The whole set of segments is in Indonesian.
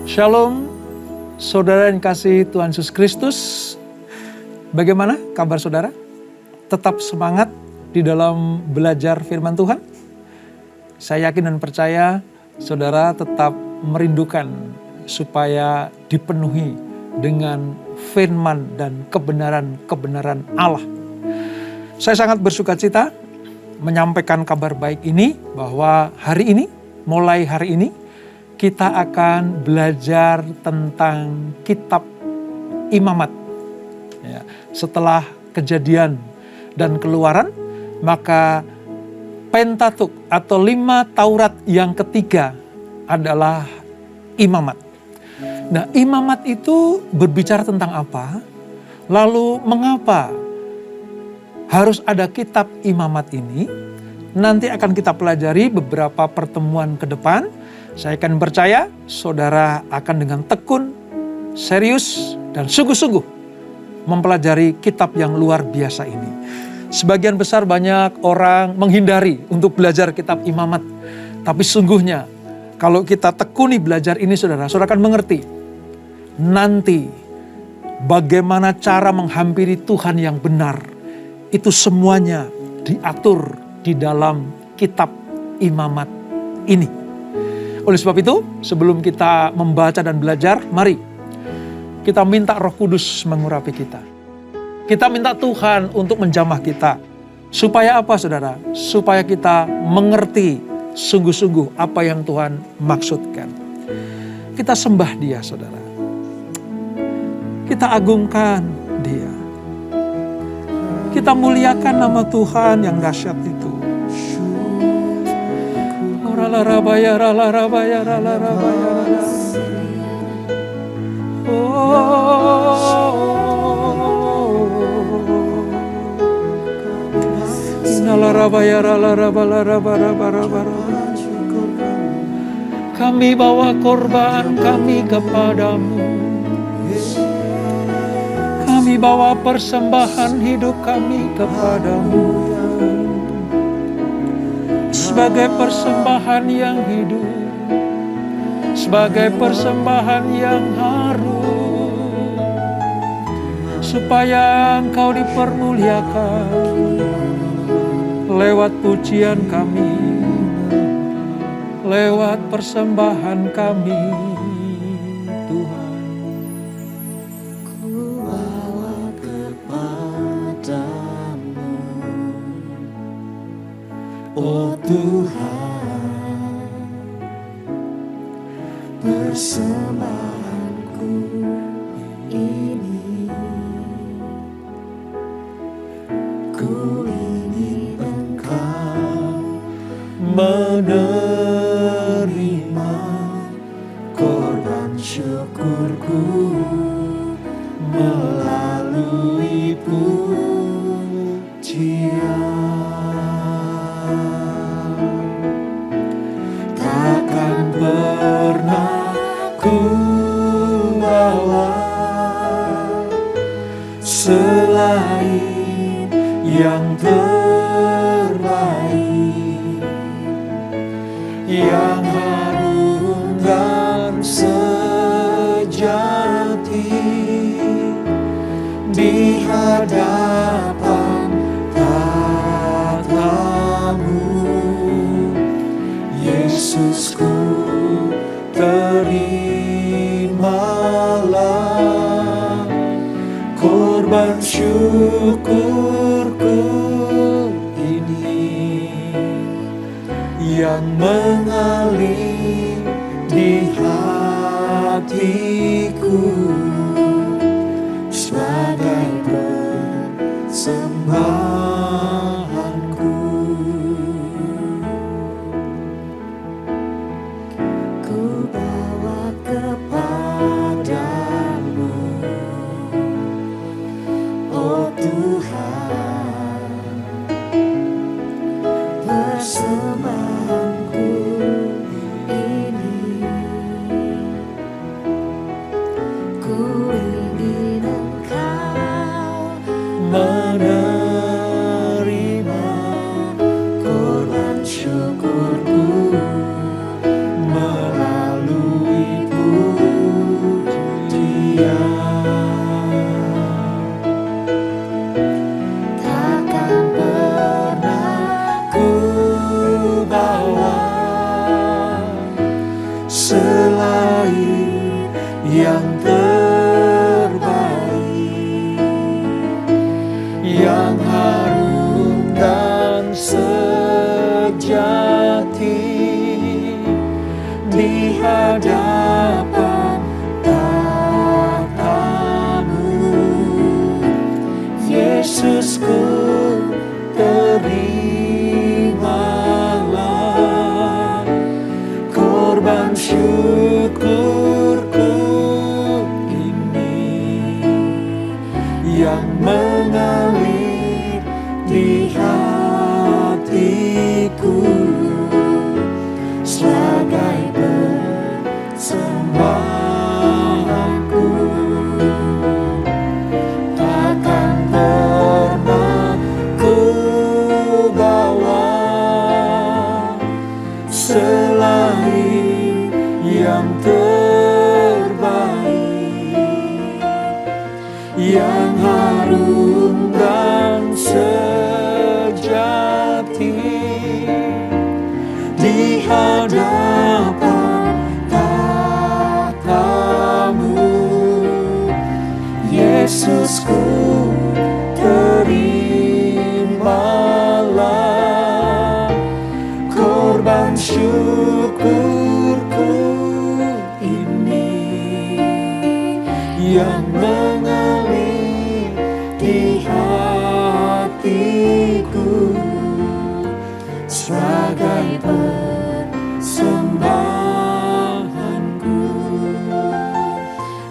Shalom, saudara yang kasih Tuhan Yesus Kristus. Bagaimana kabar saudara? Tetap semangat di dalam belajar firman Tuhan? Saya yakin dan percaya saudara tetap merindukan supaya dipenuhi dengan firman dan kebenaran-kebenaran Allah. Saya sangat bersukacita menyampaikan kabar baik ini bahwa mulai hari ini, kita akan belajar tentang kitab Imamat. Ya, setelah Kejadian dan Keluaran, maka Pentatuk atau 5 Taurat yang ketiga adalah Imamat. Nah, Imamat itu berbicara tentang apa? Lalu mengapa harus ada kitab Imamat ini? Nanti akan kita pelajari beberapa pertemuan ke depan. Saya akan percaya saudara akan dengan tekun, serius, dan sungguh-sungguh mempelajari kitab yang luar biasa ini. Sebagian besar banyak orang menghindari untuk belajar kitab Imamat. Tapi sungguhnya kalau kita tekuni belajar ini saudara akan mengerti nanti bagaimana cara menghampiri Tuhan yang benar. Itu semuanya diatur di dalam kitab Imamat ini. Oleh sebab itu, sebelum kita membaca dan belajar, mari kita minta Roh Kudus mengurapi kita. Kita minta Tuhan untuk menjamah kita. Supaya apa saudara? Supaya kita mengerti sungguh-sungguh apa yang Tuhan maksudkan. Kita sembah Dia saudara. Kita agungkan Dia. Kita muliakan nama Tuhan yang dahsyat itu. Kami bawa korban kami kepadamu. Kami bawa persembahan hidup kami kepadamu. Sebagai persembahan yang hidup, sebagai persembahan yang harum, supaya Engkau dipermuliakan lewat pujian kami, lewat persembahan kami, Tuhan. Ku bawa kepadamu, oh Tuhan, persembahanku ini. Ku ingin Engkau menerima korban syukurku melalui pujian. Takkan pernah ku bawa selain yang terbaik, yang harum dan sejati di hadapan tatamu. Yesusku, terimalah korban syukurku ini yang mengalir di hatiku sebagai persembahanku. Ku bawa kepadamu, oh Tuhan, persembahanku yang terbaik, yang harum dan sejati di hadapan tatamu. Yesusku, terimalah korban syukurku ini yang mengalir di hatiku sebagai persembahanku. Takkan pernah ku bawa selain yang terbaik, yang harum dan sejati di hadapan tatamu. Yesusku, terimalah korban syukurku ini yang mengalir di hatiku sebagai persembahanku,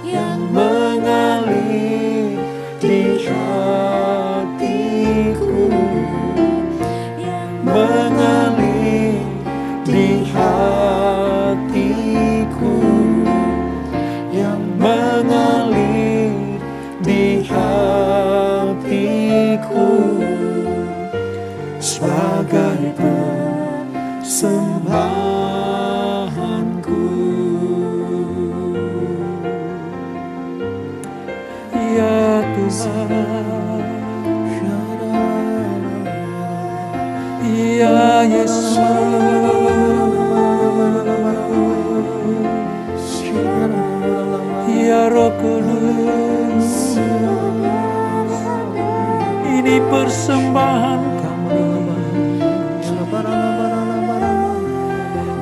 yang mengalir di hatiku, yang mengalir di hatiku, yang mengalir di hatiku sebagai persembahanku. Ya Tuhan, ya Yesus, ya Roh Kudus, ini persembahan kami,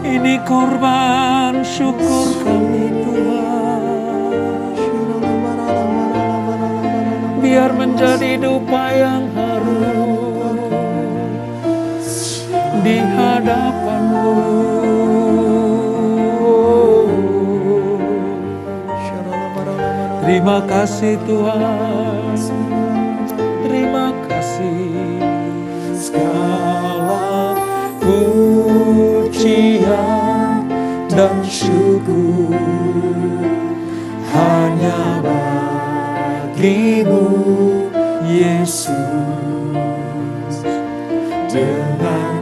ini korban syukur kami Tuhan. Biar menjadi dupa yang harum di hadapan-Mu. Terima kasih Tuhan, terima kasih. Segala pujian dan syukur hanya bagi-Mu Yesus. Dengan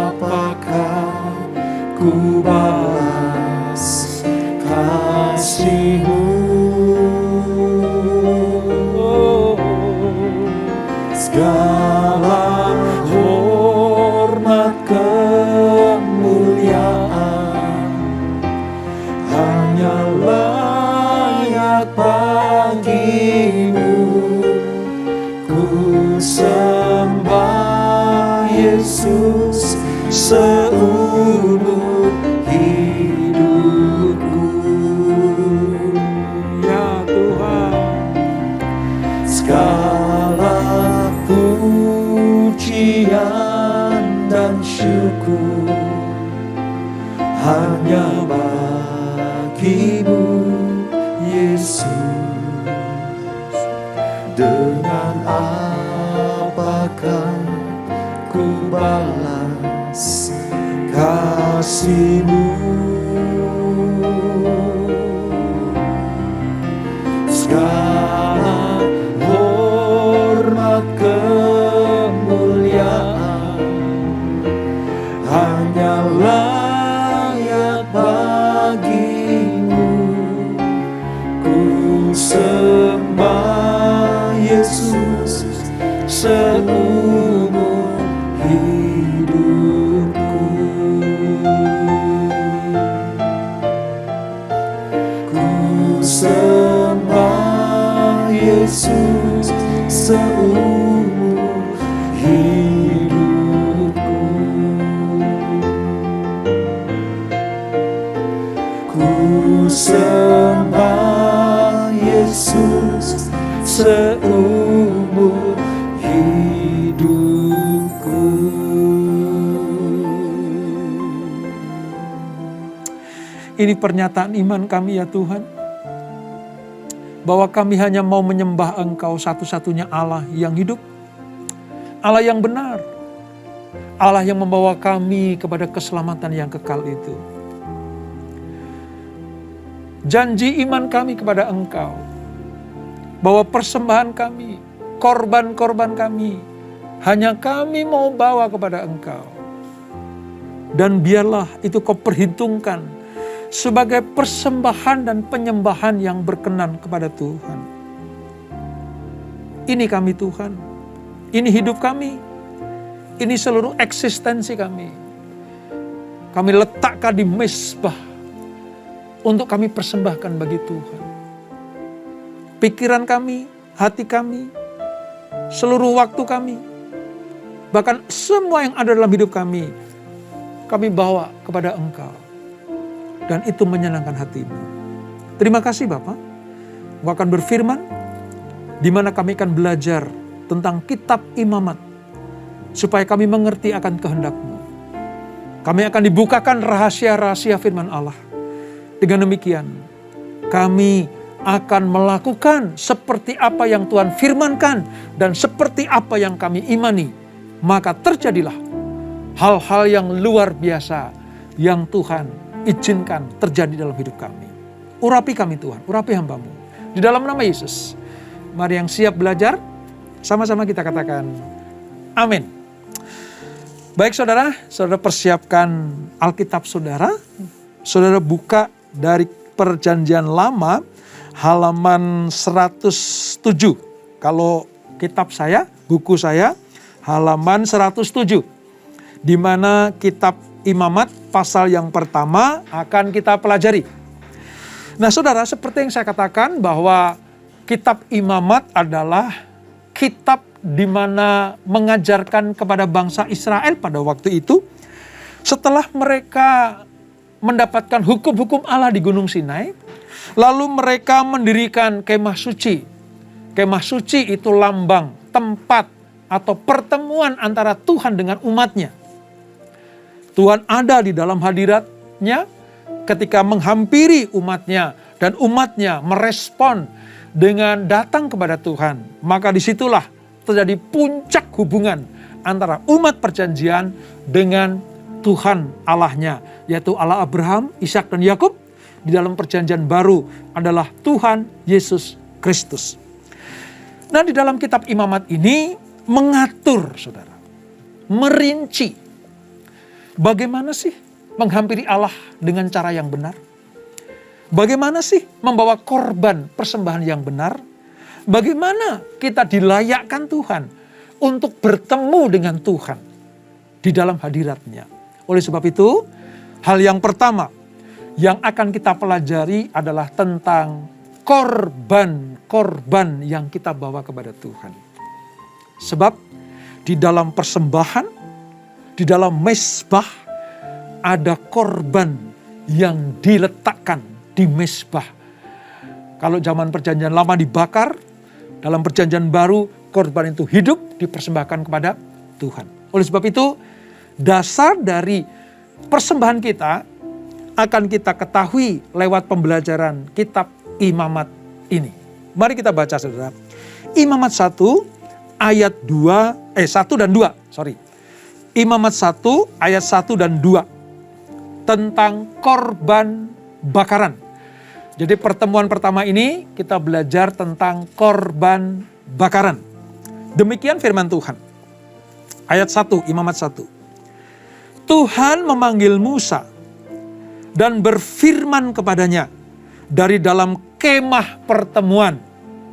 apakah ku balas kasih-Mu? Segala hormat kemuliaan hanya layak bagi-Mu. Ku sembah Yesus seumur hidupku. Ya Tuhan, segala pujian dan syukur hanya bagi-Mu Yesus. Dengan apakah ku balas kasih-Mu? Segala hormat kemuliaan hanya layak bagi-Mu. Ku sembah Yesus seumur hidupku. Ku sembah Yesus seumur hidupku. Ini pernyataan iman kami ya Tuhan, bahwa kami hanya mau menyembah Engkau satu-satunya Allah yang hidup, Allah yang benar, Allah yang membawa kami kepada keselamatan yang kekal itu. Janji iman kami kepada Engkau, bahwa persembahan kami, korban-korban kami, hanya kami mau bawa kepada Engkau. Dan biarlah itu Kau perhitungkan sebagai persembahan dan penyembahan yang berkenan kepada Tuhan. Ini kami Tuhan, ini hidup kami, ini seluruh eksistensi kami. Kami letakkan di mezbah untuk kami persembahkan bagi Tuhan. Pikiran kami, hati kami, seluruh waktu kami, bahkan semua yang ada dalam hidup kami bawa kepada Engkau. Dan itu menyenangkan hati-Mu. Terima kasih Bapa. Engkau akan berfirman, di mana kami akan belajar tentang kitab imamat, supaya kami mengerti akan kehendak-Mu. Kami akan dibukakan rahasia-rahasia firman Allah. Dengan demikian, kami akan melakukan seperti apa yang Tuhan firmankan dan seperti apa yang kami imani. Maka terjadilah hal-hal yang luar biasa yang Tuhan izinkan terjadi dalam hidup kami. Urapi kami Tuhan, urapi hamba-Mu. Di dalam nama Yesus, mari yang siap belajar, sama-sama kita katakan amin. Baik saudara, saudara persiapkan Alkitab saudara. Saudara buka dari Perjanjian Lama halaman 107. Kalau kitab saya, buku saya halaman 107. Di mana kitab Imamat pasal yang pertama akan kita pelajari. Nah saudara, seperti yang saya katakan bahwa kitab Imamat adalah kitab di mana mengajarkan kepada bangsa Israel pada waktu itu, setelah mereka mendapatkan hukum-hukum Allah di Gunung Sinai, lalu mereka mendirikan kemah suci. Kemah suci itu lambang, tempat atau pertemuan antara Tuhan dengan umatnya. Tuhan ada di dalam hadiratnya ketika menghampiri umatnya, dan umatnya merespon dengan datang kepada Tuhan. Maka disitulah terjadi puncak hubungan antara umat perjanjian dengan Tuhan Allahnya, yaitu Allah Abraham, Ishak dan Yakub. Di dalam perjanjian baru adalah Tuhan Yesus Kristus. Nah di dalam kitab Imamat ini mengatur saudara, merinci bagaimana sih menghampiri Allah dengan cara yang benar. Bagaimana sih membawa korban persembahan yang benar. Bagaimana kita dilayakkan Tuhan untuk bertemu dengan Tuhan di dalam hadiratnya. Oleh sebab itu, hal yang pertama yang akan kita pelajari adalah tentang korban-korban yang kita bawa kepada Tuhan. Sebab di dalam persembahan, di dalam mezbah, ada korban yang diletakkan di mezbah. Kalau zaman perjanjian lama dibakar, dalam perjanjian baru korban itu hidup dipersembahkan kepada Tuhan. Oleh sebab itu, dasar dari persembahan kita akan kita ketahui lewat pembelajaran kitab Imamat ini. Mari kita baca saudara. Imamat 1 ayat 1 dan 2. Imamat 1 ayat 1 dan 2. Tentang korban bakaran. Jadi pertemuan pertama ini kita belajar tentang korban bakaran. Demikian firman Tuhan. Ayat 1, Imamat 1. Tuhan memanggil Musa dan berfirman kepadanya dari dalam kemah pertemuan.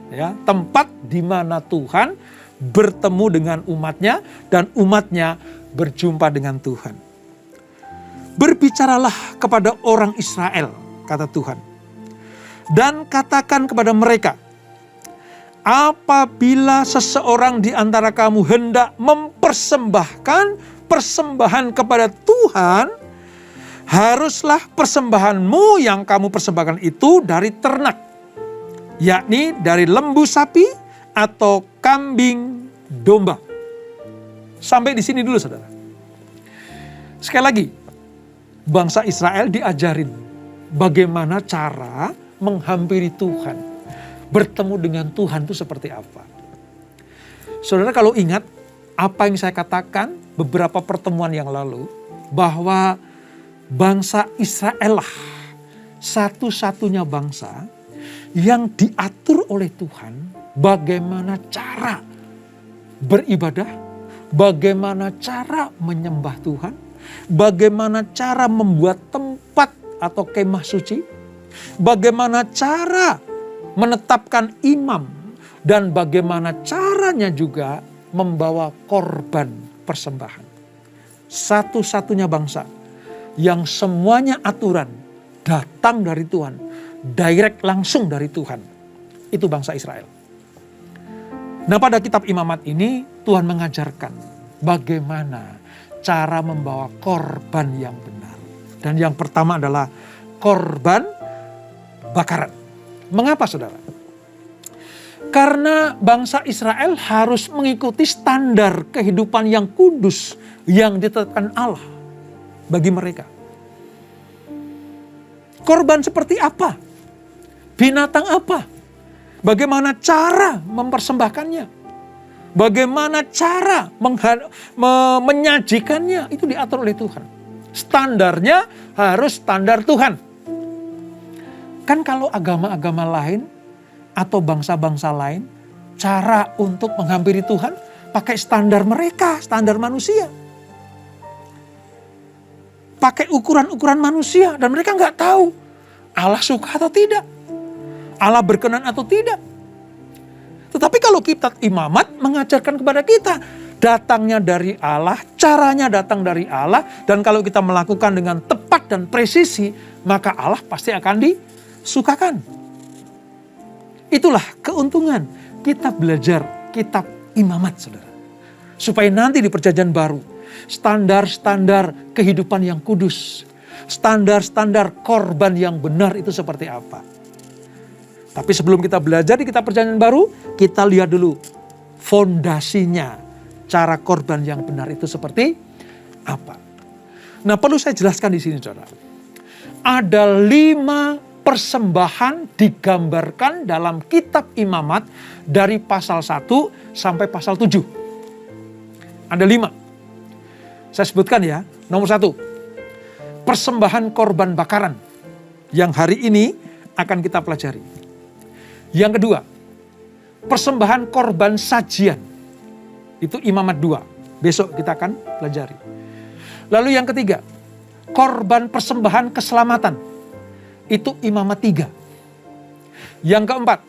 Ya, tempat di mana Tuhan bertemu dengan umatnya dan umatnya berjumpa dengan Tuhan. Berbicaralah kepada orang Israel, kata Tuhan. Dan katakan kepada mereka, apabila seseorang di antara kamu hendak mempersembahkan persembahan kepada Tuhan, haruslah persembahanmu yang kamu persembahkan itu dari ternak, yakni dari lembu sapi atau kambing domba. Sampai di sini dulu saudara. Sekali lagi, bangsa Israel diajarin bagaimana cara menghampiri Tuhan. Bertemu dengan Tuhan itu seperti apa. Saudara kalau ingat apa yang saya katakan beberapa pertemuan yang lalu, bahwa bangsa Israel lah satu-satunya bangsa yang diatur oleh Tuhan bagaimana cara beribadah, bagaimana cara menyembah Tuhan, bagaimana cara membuat tempat atau kemah suci, bagaimana cara menetapkan imam, dan bagaimana caranya juga membawa korban persembahan. Satu-satunya bangsa yang semuanya aturan datang dari Tuhan, direct langsung dari Tuhan. Itu bangsa Israel. Nah pada kitab Imamat ini Tuhan mengajarkan bagaimana cara membawa korban yang benar. Dan yang pertama adalah korban bakaran. Mengapa saudara? Karena bangsa Israel harus mengikuti standar kehidupan yang kudus yang ditetapkan Allah bagi mereka. Korban seperti apa? Binatang apa? Bagaimana cara mempersembahkannya? Bagaimana cara menyajikannya? Itu diatur oleh Tuhan. Standarnya harus standar Tuhan. Kan kalau agama-agama lain atau bangsa-bangsa lain, cara untuk menghampiri Tuhan pakai standar mereka, standar manusia. Pakai ukuran-ukuran manusia dan mereka nggak tahu Allah suka atau tidak, Allah berkenan atau tidak. Tetapi kalau kitab Imamat mengajarkan kepada kita, datangnya dari Allah, caranya datang dari Allah, dan kalau kita melakukan dengan tepat dan presisi, maka Allah pasti akan disukakan. Itulah keuntungan kita belajar kitab Imamat, saudara. Supaya nanti di perjanjian baru, standar-standar kehidupan yang kudus, standar-standar korban yang benar itu seperti apa. Tapi sebelum kita belajar di kitab perjanjian baru, kita lihat dulu fondasinya, cara korban yang benar itu seperti apa. Nah perlu saya jelaskan di sini saudara. Ada 5 persembahan digambarkan dalam kitab Imamat dari pasal 1 sampai pasal 7. Ada 5. Saya sebutkan ya. Nomor 1. Persembahan korban bakaran yang hari ini akan kita pelajari. Yang kedua, persembahan korban sajian. Itu Imamat 2. Besok kita akan pelajari. Lalu yang ketiga, korban persembahan keselamatan. Itu Imamat 3. Yang keempat,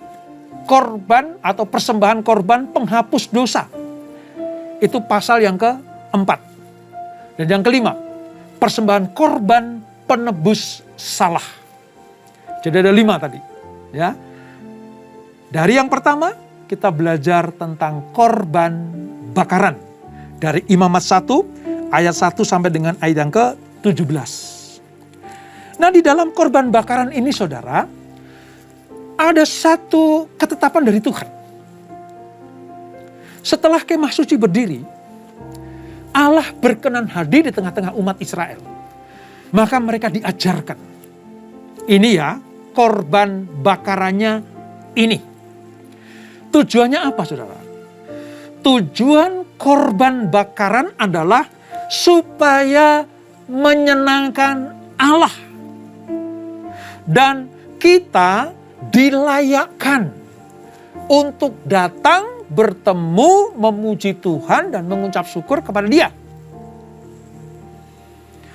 korban atau persembahan korban penghapus dosa. Itu pasal yang keempat. Dan yang kelima, persembahan korban penebus salah. Jadi ada 5 tadi. Ya. Dari yang pertama, kita belajar tentang korban bakaran. Dari Imamat 1, ayat 1 sampai dengan ayat yang ke-17. Nah di dalam korban bakaran ini saudara, ada satu ketetapan dari Tuhan. Setelah kemah suci berdiri, Allah berkenan hadir di tengah-tengah umat Israel. Maka mereka diajarkan. Ini ya, korban bakarannya ini. Tujuannya apa saudara? Tujuan korban bakaran adalah supaya menyenangkan Allah. Dan kita dilayakkan untuk datang, bertemu, memuji Tuhan, dan mengucap syukur kepada Dia.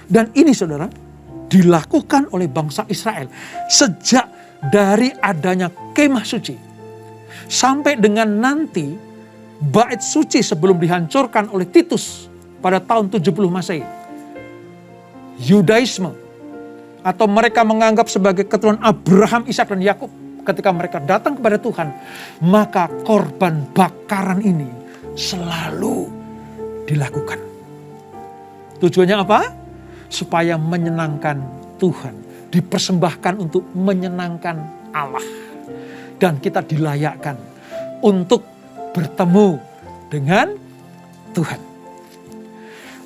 Dan ini saudara, dilakukan oleh bangsa Israel sejak dari adanya kemah suci. Sampai dengan nanti bait suci sebelum dihancurkan oleh Titus pada tahun 70 Masehi. Yudaisme atau mereka menganggap sebagai keturunan Abraham, Ishak dan Yakub. Ketika mereka datang kepada Tuhan, maka korban bakaran ini selalu dilakukan. Tujuannya apa? supaya menyenangkan Tuhan, dipersembahkan untuk menyenangkan Allah. Dan kita dilayakkan untuk bertemu dengan Tuhan.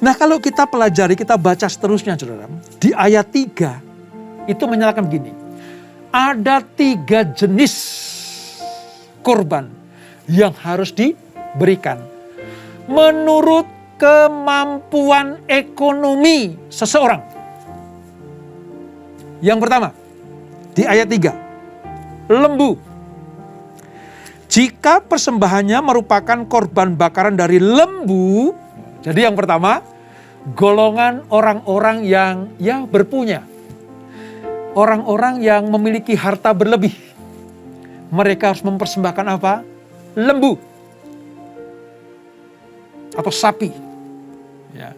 Nah, kalau kita pelajari, kita baca seterusnya, saudara. Di ayat 3 itu menyatakan begini. Ada 3 jenis korban yang harus diberikan menurut kemampuan ekonomi seseorang. Yang pertama, di ayat 3, lembu. Jika persembahannya merupakan korban bakaran dari lembu, jadi yang pertama, golongan orang-orang yang berpunya. Orang-orang yang memiliki harta berlebih. Mereka harus mempersembahkan apa? Lembu. Atau sapi. Ya.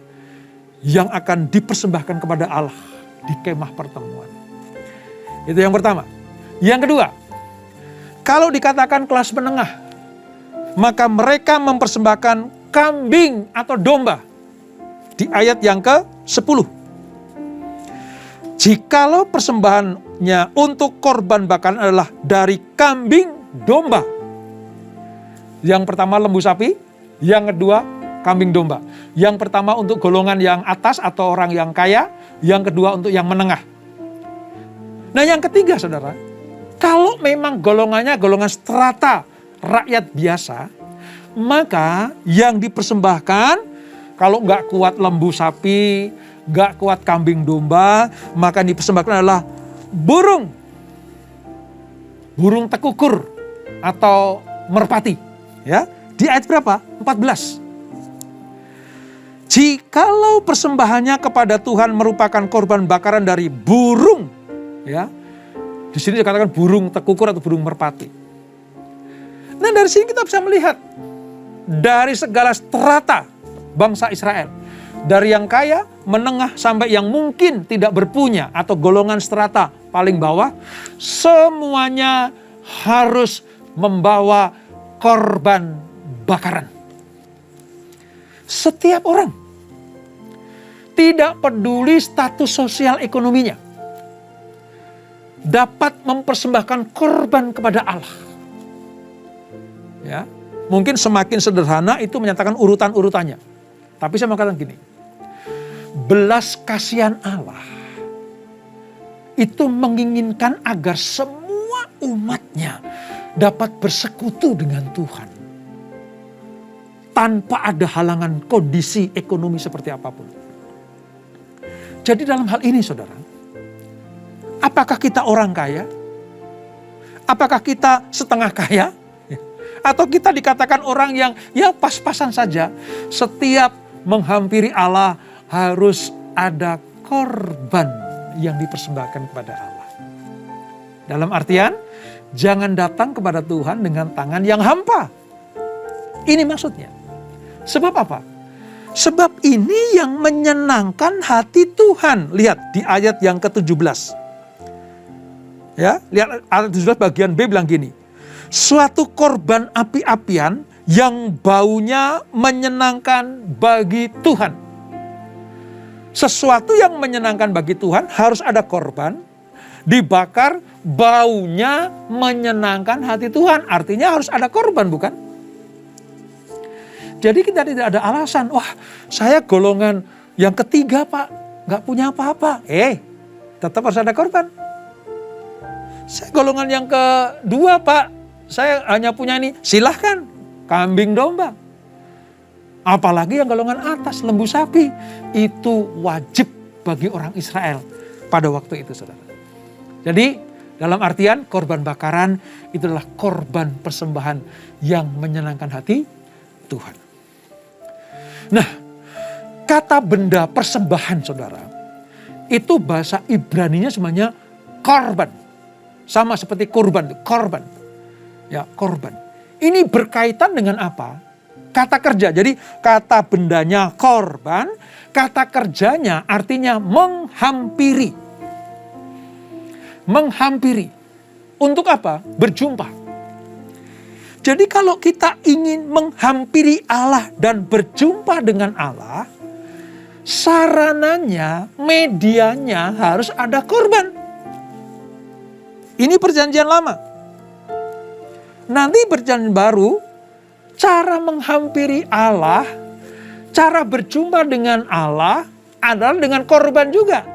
Yang akan dipersembahkan kepada Allah di kemah pertemuan. Itu yang pertama. Yang kedua, kalau dikatakan kelas menengah, maka mereka mempersembahkan kambing atau domba. Di ayat yang ke-10. Jikalau persembahannya untuk korban bakaran adalah dari kambing domba. Yang pertama lembu sapi, yang kedua kambing domba. Yang pertama untuk golongan yang atas atau orang yang kaya, yang kedua untuk yang menengah. Nah, yang ketiga, saudara, kalau memang golongannya golongan strata rakyat biasa, maka yang dipersembahkan kalau nggak kuat lembu sapi, nggak kuat kambing domba, maka dipersembahkan adalah burung tekukur atau merpati. Ya, di ayat berapa? 14. Jikalau persembahannya kepada Tuhan merupakan korban bakaran dari burung, ya, di sini dikatakan burung tekukur atau burung merpati. Nah, dari sini kita bisa melihat dari segala strata bangsa Israel, dari yang kaya, menengah, sampai yang mungkin tidak berpunya atau golongan strata paling bawah, semuanya harus membawa korban bakaran. Setiap orang, tidak peduli status sosial ekonominya, dapat mempersembahkan korban kepada Allah. Ya, mungkin semakin sederhana itu menyatakan urutan-urutannya. Tapi saya mau katakan gini, belas kasihan Allah itu menginginkan agar semua umatnya dapat bersekutu dengan Tuhan. Tanpa ada halangan kondisi ekonomi seperti apapun. Jadi dalam hal ini, saudara, apakah kita orang kaya? Apakah kita setengah kaya? Atau kita dikatakan orang yang ya pas-pasan saja? Setiap menghampiri Allah harus ada korban yang dipersembahkan kepada Allah. Dalam artian, jangan datang kepada Tuhan dengan tangan yang hampa. Ini maksudnya. Sebab apa? Sebab ini yang menyenangkan hati Tuhan. Lihat di ayat yang ke-17. Ya, lihat ayat 17 bagian B bilang gini. Suatu korban api-apian yang baunya menyenangkan bagi Tuhan. Sesuatu yang menyenangkan bagi Tuhan harus ada korban, dibakar, baunya menyenangkan hati Tuhan. Artinya harus ada korban, bukan? Jadi kita tidak ada alasan, wah saya golongan yang ketiga Pak, gak punya apa-apa. Tetap harus ada korban. Saya golongan yang kedua Pak, saya hanya punya ini, silahkan kambing domba. Apalagi yang golongan atas, lembu sapi, itu wajib bagi orang Israel pada waktu itu, saudara. Jadi dalam artian korban bakaran itu adalah korban persembahan yang menyenangkan hati Tuhan. Nah, kata benda persembahan, saudara, itu bahasa Ibraninya sebenarnya korban. Sama seperti kurban, korban. Ya, korban. Ini berkaitan dengan apa? Kata kerja. Jadi kata bendanya korban, kata kerjanya artinya menghampiri. Menghampiri. Untuk apa? Berjumpa. Jadi kalau kita ingin menghampiri Allah dan berjumpa dengan Allah, sarananya, medianya harus ada korban. Ini perjanjian lama. Nanti perjanjian baru, cara menghampiri Allah, cara berjumpa dengan Allah adalah dengan korban juga.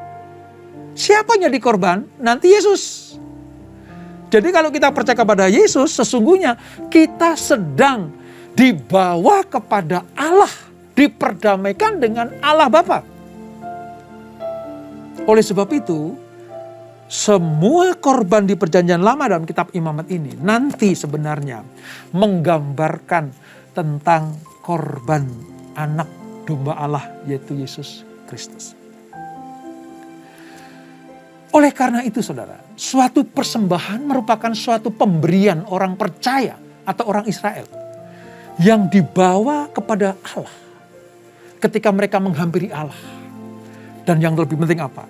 Siapa yang jadi korban? Nanti Yesus. Jadi kalau kita percaya kepada Yesus, sesungguhnya kita sedang dibawa kepada Allah, diperdamaikan dengan Allah Bapa. Oleh sebab itu, semua korban di perjanjian lama dalam kitab Imamat ini nanti sebenarnya menggambarkan tentang korban anak domba Allah, yaitu Yesus Kristus. Oleh karena itu saudara, suatu persembahan merupakan suatu pemberian orang percaya atau orang Israel yang dibawa kepada Allah ketika mereka menghampiri Allah. Dan yang lebih penting apa?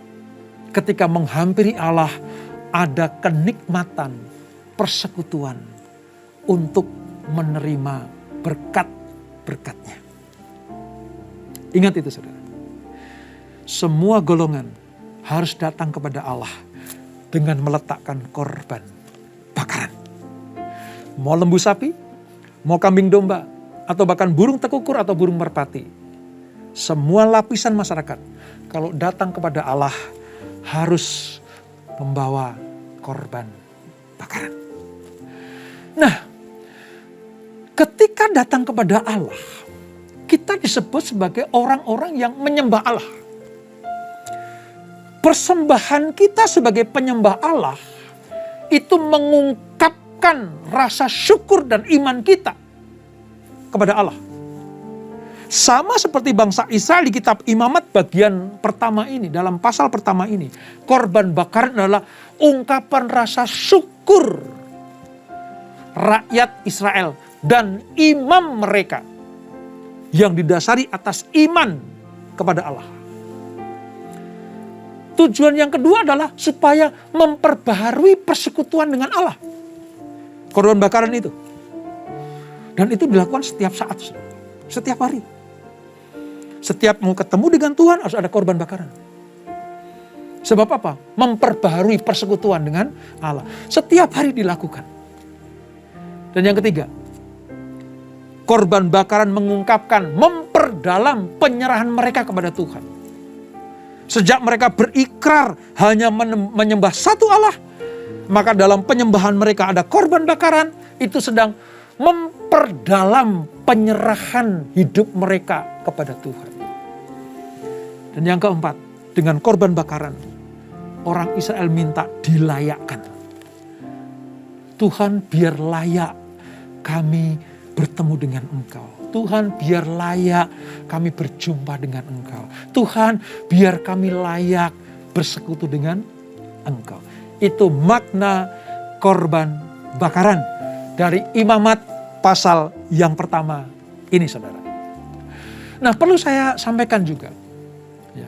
Ketika menghampiri Allah, ada kenikmatan persekutuan untuk menerima berkat-berkatnya. Ingat itu saudara. Semua golongan harus datang kepada Allah dengan meletakkan korban bakaran. Mau lembu sapi, mau kambing domba, atau bahkan burung tekukur atau burung merpati. Semua lapisan masyarakat kalau datang kepada Allah harus membawa korban bakaran. Nah, ketika datang kepada Allah, kita disebut sebagai orang-orang yang menyembah Allah. Persembahan kita sebagai penyembah Allah itu mengungkapkan rasa syukur dan iman kita kepada Allah. Sama seperti bangsa Israel di kitab Imamat bagian pertama ini, dalam pasal pertama ini. Korban bakaran adalah ungkapan rasa syukur rakyat Israel dan imam mereka yang didasari atas iman kepada Allah. Tujuan yang kedua adalah supaya memperbaharui persekutuan dengan Allah. Korban bakaran itu. Dan itu dilakukan setiap saat, setiap hari. Setiap mau ketemu dengan Tuhan harus ada korban bakaran. Sebab apa? Memperbaharui persekutuan dengan Allah. Setiap hari dilakukan. Dan yang ketiga, korban bakaran mengungkapkan, memperdalam penyerahan mereka kepada Tuhan. Sejak mereka berikrar hanya menyembah satu Allah, maka dalam penyembahan mereka ada korban bakaran, itu sedang memperdalam penyerahan hidup mereka kepada Tuhan. Dan yang keempat, dengan korban bakaran, orang Israel minta dilayakkan. Tuhan, biar layak kami bertemu dengan Engkau. Tuhan, biar layak kami berjumpa dengan Engkau. Tuhan, biar kami layak bersekutu dengan Engkau. Itu makna korban bakaran dari Imamat pasal yang pertama ini, saudara. Nah, perlu saya sampaikan juga, ya,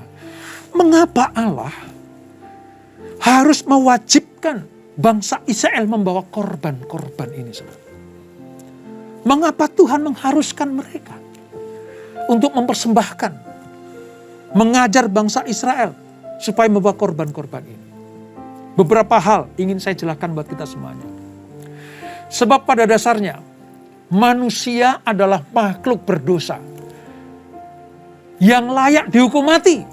mengapa Allah harus mewajibkan bangsa Israel membawa korban-korban ini, saudara? Mengapa Tuhan mengharuskan mereka untuk mempersembahkan, mengajar bangsa Israel supaya membawa korban-korban ini? Beberapa hal ingin saya jelaskan buat kita semuanya. Sebab pada dasarnya manusia adalah makhluk berdosa yang layak dihukum mati.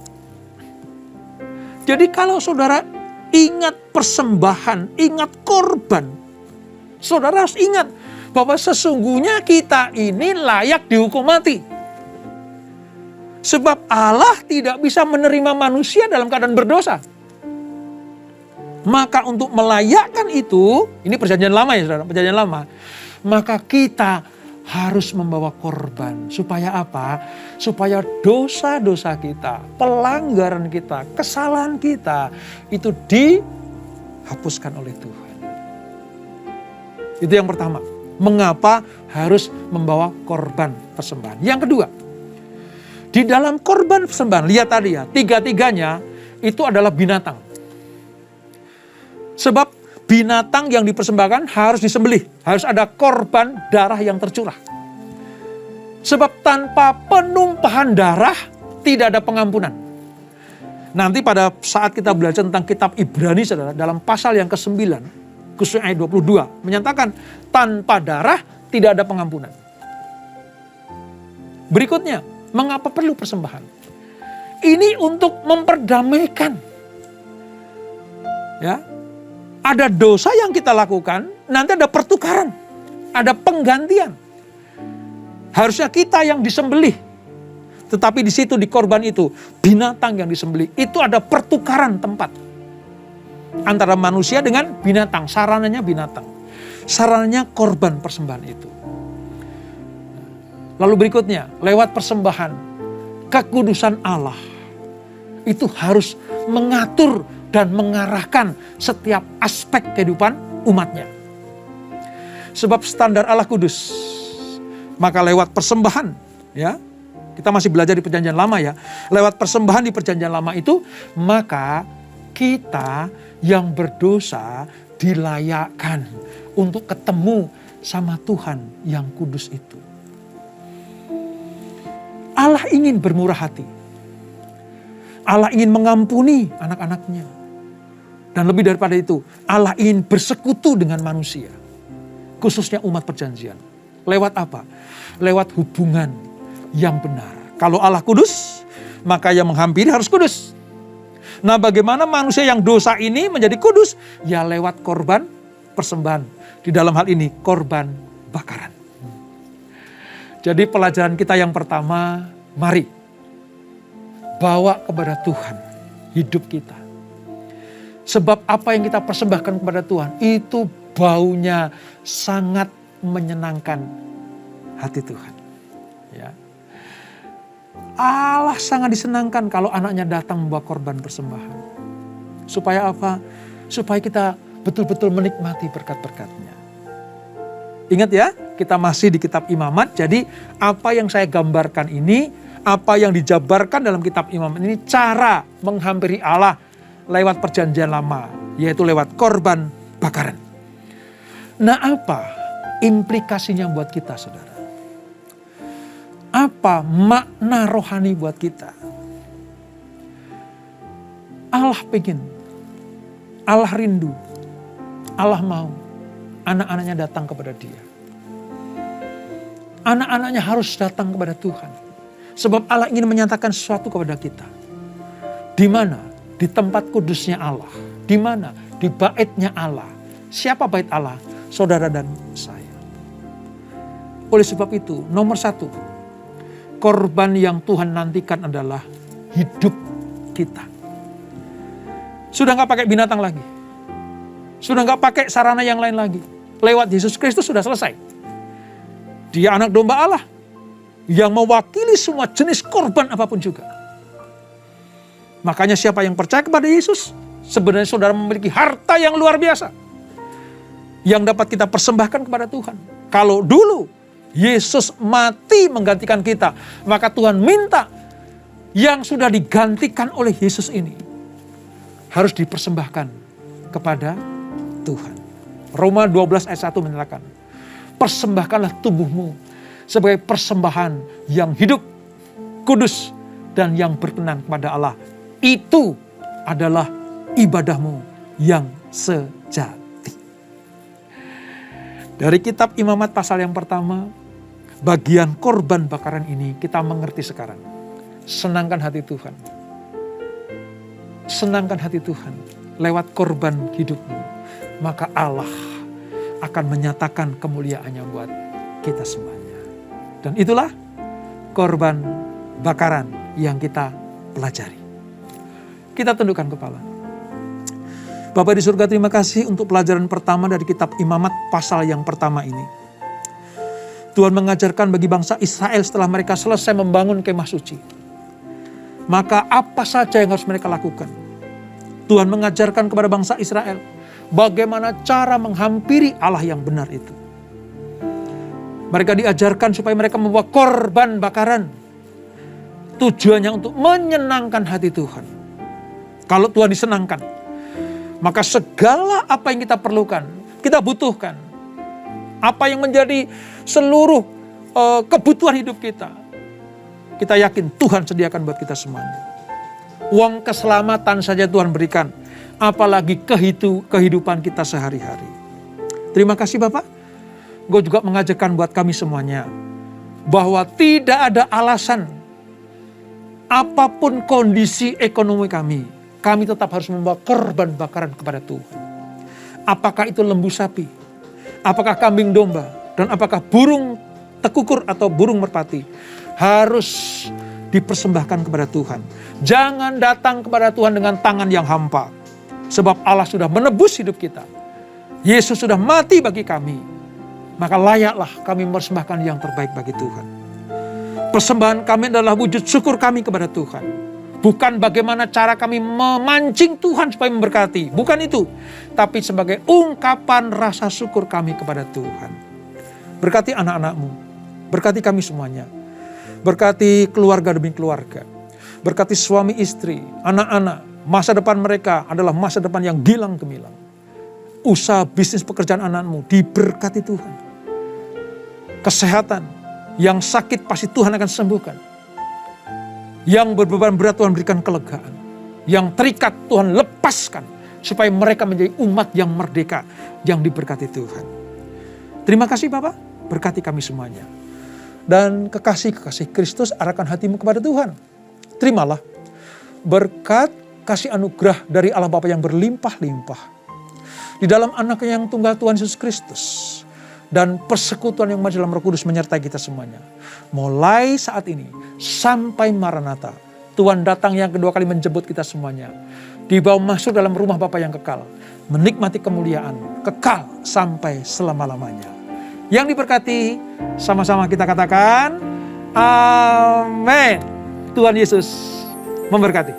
Jadi kalau saudara ingat persembahan, ingat korban, saudara harus ingat bahwa sesungguhnya kita ini layak dihukum mati. Sebab Allah tidak bisa menerima manusia dalam keadaan berdosa. Maka untuk melayakkan itu, ini perjanjian lama ya saudara, perjanjian lama. Maka kita harus membawa korban. Supaya apa? Supaya dosa-dosa kita, pelanggaran kita, kesalahan kita, itu dihapuskan oleh Tuhan. Itu yang pertama. Mengapa harus membawa korban persembahan? Yang kedua, di dalam korban persembahan, lihat tadi ya, tiga-tiganya itu adalah binatang. Sebab binatang yang dipersembahkan harus disembelih, harus ada korban darah yang tercurah. Sebab tanpa penumpahan darah tidak ada pengampunan. Nanti pada saat kita belajar tentang kitab Ibrani, saudara, dalam pasal yang ke-9, khususnya ayat 22, menyatakan tanpa darah tidak ada pengampunan. Berikutnya, mengapa perlu persembahan? Ini untuk memperdamaikan. Ya, ada dosa yang kita lakukan, nanti ada pertukaran, ada penggantian. Harusnya kita yang disembelih. Tetapi di situ di korban itu binatang yang disembelih. Itu ada pertukaran tempat antara manusia dengan binatang. Sarananya binatang. Sarananya korban persembahan itu. Lalu berikutnya, lewat persembahan, kekudusan Allah itu harus mengatur dan mengarahkan setiap aspek kehidupan umatnya. Sebab standar Allah kudus. Maka lewat persembahan, ya, kita masih belajar di perjanjian lama ya. Lewat persembahan di perjanjian lama itu, maka kita yang berdosa dilayakkan untuk ketemu sama Tuhan yang kudus itu. Allah ingin bermurah hati. Allah ingin mengampuni anak-anaknya. Dan lebih daripada itu, Allah ingin bersekutu dengan manusia. Khususnya umat perjanjian. Lewat apa? Lewat hubungan yang benar. Kalau Allah kudus, maka yang menghampiri harus kudus. Nah, bagaimana manusia yang dosa ini menjadi kudus? Ya lewat korban persembahan. Di dalam hal ini korban bakaran. Jadi pelajaran kita yang pertama, mari bawa kepada Tuhan hidup kita. Sebab apa yang kita persembahkan kepada Tuhan itu baunya sangat menyenangkan hati Tuhan. Ya. Allah sangat disenangkan kalau anaknya datang membawa korban persembahan. Supaya apa? Supaya kita betul-betul menikmati berkat-berkatnya. Ingat ya, kita masih di kitab Imamat. Jadi apa yang saya gambarkan ini, apa yang dijabarkan dalam kitab Imamat ini, cara menghampiri Allah lewat perjanjian lama, yaitu lewat korban bakaran. Nah, apa implikasinya buat kita, saudara? Apa makna rohani buat kita? Allah pengen, Allah rindu, Allah mau anak-anaknya datang kepada Dia. Anak-anaknya harus datang kepada Tuhan. Sebab Allah ingin menyatakan sesuatu kepada kita. Di mana? Di tempat kudusnya Allah. Di mana? Di baitnya Allah. Siapa bait Allah? Saudara dan saya. Oleh sebab itu, nomor satu, korban yang Tuhan nantikan adalah hidup kita. Sudah gak pakai binatang lagi. Sudah gak pakai sarana yang lain lagi. Lewat Yesus Kristus sudah selesai. Dia anak domba Allah yang mewakili semua jenis korban apapun juga. Makanya siapa yang percaya kepada Yesus, sebenarnya saudara memiliki harta yang luar biasa. Yang dapat kita persembahkan kepada Tuhan. Kalau dulu Yesus mati menggantikan kita, maka Tuhan minta yang sudah digantikan oleh Yesus ini harus dipersembahkan kepada Tuhan. Roma 12 ayat 1 menyatakan, persembahkanlah tubuhmu sebagai persembahan yang hidup, kudus, dan yang berkenan kepada Allah. Itu adalah ibadahmu yang sejati. Dari kitab Imamat pasal yang pertama, bagian korban bakaran ini kita mengerti sekarang. Senangkan hati Tuhan. Senangkan hati Tuhan lewat korban hidupmu. Maka Allah akan menyatakan kemuliaannya buat kita semuanya. Dan itulah korban bakaran yang kita pelajari. Kita tundukkan kepala. Bapa di surga, terima kasih untuk pelajaran pertama dari kitab Imamat pasal yang pertama ini. Tuhan mengajarkan bagi bangsa Israel setelah mereka selesai membangun kemah suci. Maka apa saja yang harus mereka lakukan? Tuhan mengajarkan kepada bangsa Israel bagaimana cara menghampiri Allah yang benar itu. Mereka diajarkan supaya mereka membawa korban bakaran. Tujuannya untuk menyenangkan hati Tuhan. Kalau Tuhan disenangkan, maka segala apa yang kita perlukan, kita butuhkan. Apa yang menjadi seluruh kebutuhan hidup kita kita yakin Tuhan sediakan buat kita semuanya. Uang keselamatan saja Tuhan berikan, apalagi kehidupan kita sehari-hari. Terima kasih Bapak. Gue juga mengajarkan buat kami semuanya, bahwa tidak ada alasan apapun kondisi ekonomi kami tetap harus membawa korban bakaran kepada Tuhan. Apakah itu lembu sapi, apakah kambing domba, dan apakah burung tekukur atau burung merpati, harus dipersembahkan kepada Tuhan. Jangan datang kepada Tuhan dengan tangan yang hampa. Sebab Allah sudah menebus hidup kita. Yesus sudah mati bagi kami. Maka layaklah kami mempersembahkan yang terbaik bagi Tuhan. Persembahan kami adalah wujud syukur kami kepada Tuhan. Bukan bagaimana cara kami memancing Tuhan supaya memberkati. Bukan itu. Tapi sebagai ungkapan rasa syukur kami kepada Tuhan. Berkati anak-anakmu. Berkati kami semuanya. Berkati keluarga demi keluarga. Berkati suami istri, anak-anak. Masa depan mereka adalah masa depan yang gilang gemilang. Usaha bisnis pekerjaan anakmu diberkati Tuhan. Kesehatan, yang sakit pasti Tuhan akan sembuhkan. Yang berbeban berat Tuhan berikan kelegaan. Yang terikat Tuhan lepaskan. Supaya mereka menjadi umat yang merdeka, yang diberkati Tuhan. Terima kasih Bapak, berkati kami semuanya. Dan kekasih-kekasih Kristus, arahkan hatimu kepada Tuhan. Terimalah berkat kasih anugerah dari Allah Bapa yang berlimpah-limpah. Di dalam Anaknya yang tunggal Tuhan Yesus Kristus. Dan persekutuan yang maha dalam Roh Kudus menyertai kita semuanya. Mulai saat ini sampai Maranatha. Tuhan datang yang kedua kali menjemput kita semuanya. Dibawa masuk dalam rumah Bapa yang kekal. Menikmati kemuliaan kekal sampai selama-lamanya. Yang diberkati, sama-sama kita katakan, amin. Tuhan Yesus memberkati.